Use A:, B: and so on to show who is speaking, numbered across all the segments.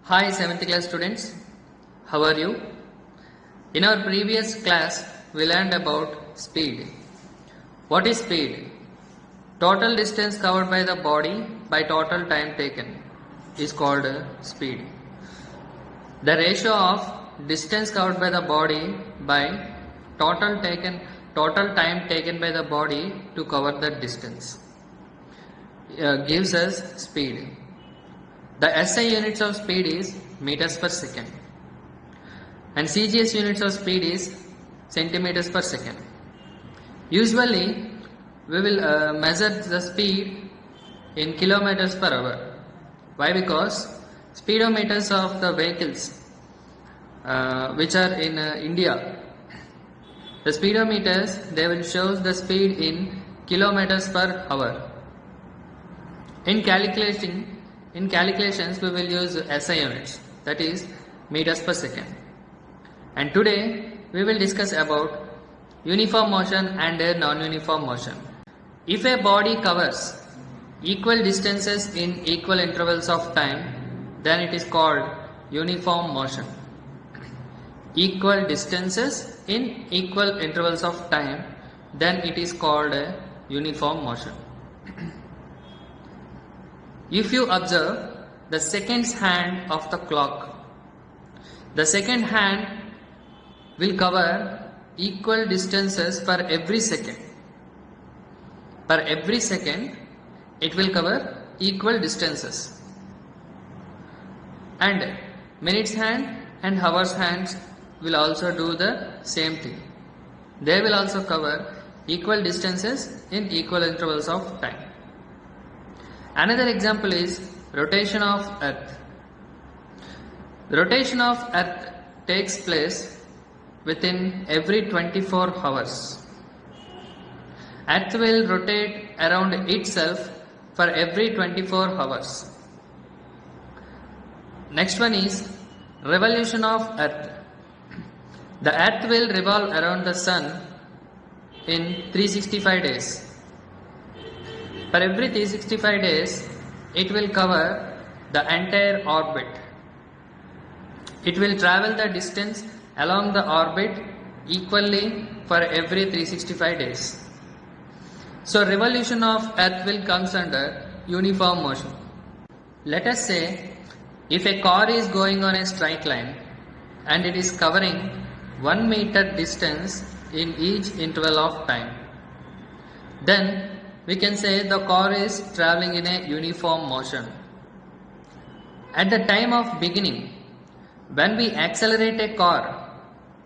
A: Hi 7th class students, how are you? In our previous class, we learned about speed. What is speed? Total distance covered by the body by total time taken is called speed. The ratio of distance covered by the body by total time taken by the body to cover that distance gives us speed. The SI units of speed is meters per second and CGS units of speed is centimeters per second. Usually we will measure the speed in kilometers per hour. Why? Because speedometers of the vehicles which are in India, the speedometers, they will show the speed in kilometers per hour. In calculations we will use SI units, that is meters per second. And today we will discuss about uniform motion and non-uniform motion. If a body covers equal distances in equal intervals of time, then it is called uniform motion. Equal distances in equal intervals of time, then it is called uniform motion. If you observe the seconds hand of the clock, the second hand will cover equal distances for every second. For every second, it will cover equal distances. And minutes hand and hours hands will also do the same thing. They will also cover equal distances in equal intervals of time. Another example is rotation of Earth. The rotation of Earth takes place within every 24 hours. Earth will rotate around itself for every 24 hours. Next one is revolution of Earth. The Earth will revolve around the Sun in 365 days. For every 365 days, it will cover the entire orbit. It will travel the distance along the orbit equally for every 365 days. So revolution of Earth will comes under uniform motion. Let us say if a car is going on a straight line and it is covering 1 meter distance in each interval of time, then we can say the car is traveling in a uniform motion. At the time of beginning, when we accelerate a car,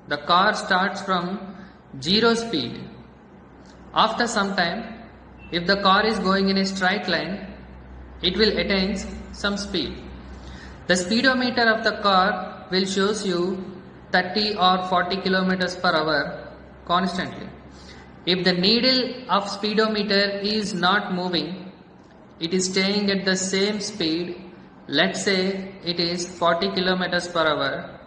A: the car starts from 0 speed. After some time, if the car is going in a straight line, it will attain some speed. The speedometer of the car will shows you 30 or 40 kilometers per hour constantly. If the needle of speedometer is not moving, it is staying at the same speed, let's say it is 40 kilometers per hour.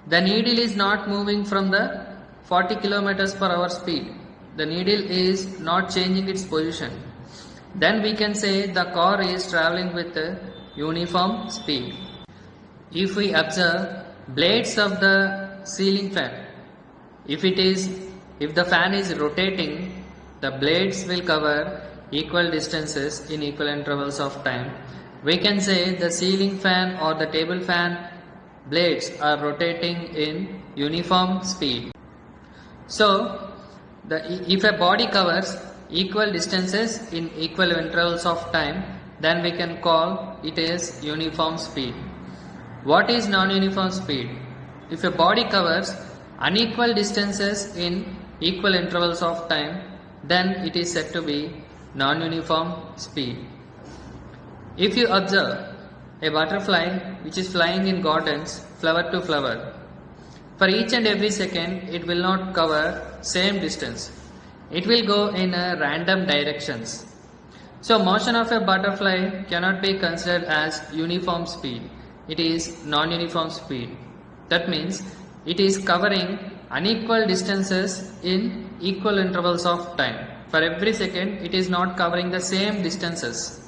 A: The needle is not moving from the 40 kilometers per hour speed. The needle is not changing its position. Then we can say the car is traveling with a uniform speed. If we observe blades of the ceiling fan, if the fan is rotating, the blades will cover equal distances in equal intervals of time. We can say the ceiling fan or the table fan blades are rotating in uniform speed. So, if a body covers equal distances in equal intervals of time, then we can call it as uniform speed. What is non-uniform speed? If a body covers unequal distances in equal intervals of time, then it is said to be non-uniform speed. If you observe a butterfly which is flying in gardens flower to flower, for each and every second it will not cover same distance. It will go in random directions. So motion of a butterfly cannot be considered as uniform speed. It is non-uniform speed. That means it is covering unequal distances in equal intervals of time. For every second, it is not covering the same distances.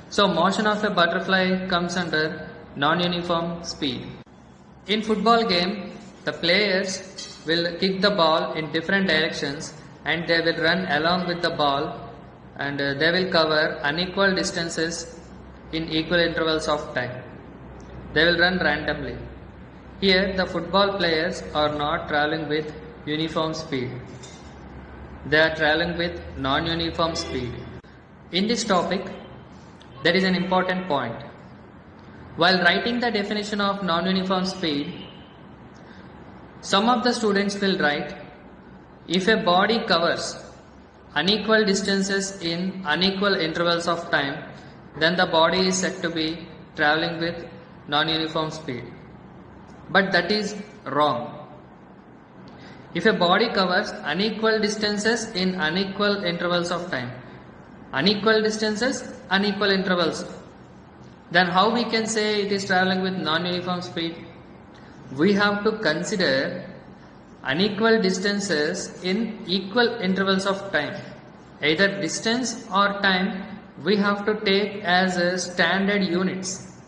A: So motion of a butterfly comes under non-uniform speed. In football game, the players will kick the ball in different directions and they will run along with the ball, and they will cover unequal distances in equal intervals of time. They will run randomly. Here the football players are not traveling with uniform speed. They are traveling with non-uniform speed. In this topic, there is an important point. While writing the definition of non-uniform speed, some of the students will write, if a body covers unequal distances in unequal intervals of time, then the body is said to be traveling with non-uniform speed. But that is wrong. If a body covers unequal distances in unequal intervals of time, unequal distances, unequal intervals, then how we can say it is traveling with non-uniform speed? We have to consider unequal distances in equal intervals of time. Either distance or time we have to take as standard units.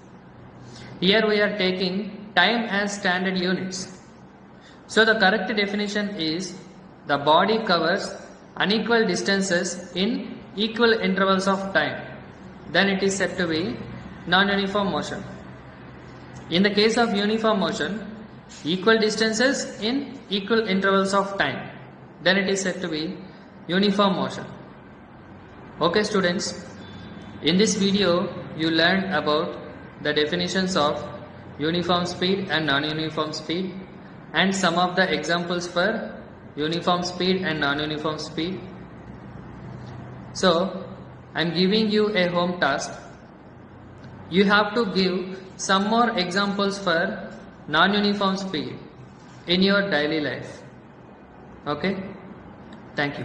A: Here we are taking time as standard units. So the correct definition is the body covers unequal distances in equal intervals of time. Then it is said to be non-uniform motion. In the case of uniform motion, equal distances in equal intervals of time. Then it is said to be uniform motion. Okay students, in this video you learned about the definitions of uniform speed and non-uniform speed and some of the examples for uniform speed and non-uniform speed. So I am giving you a home task. You have to give some more examples for non-uniform speed in your daily life. Okay? Thank you.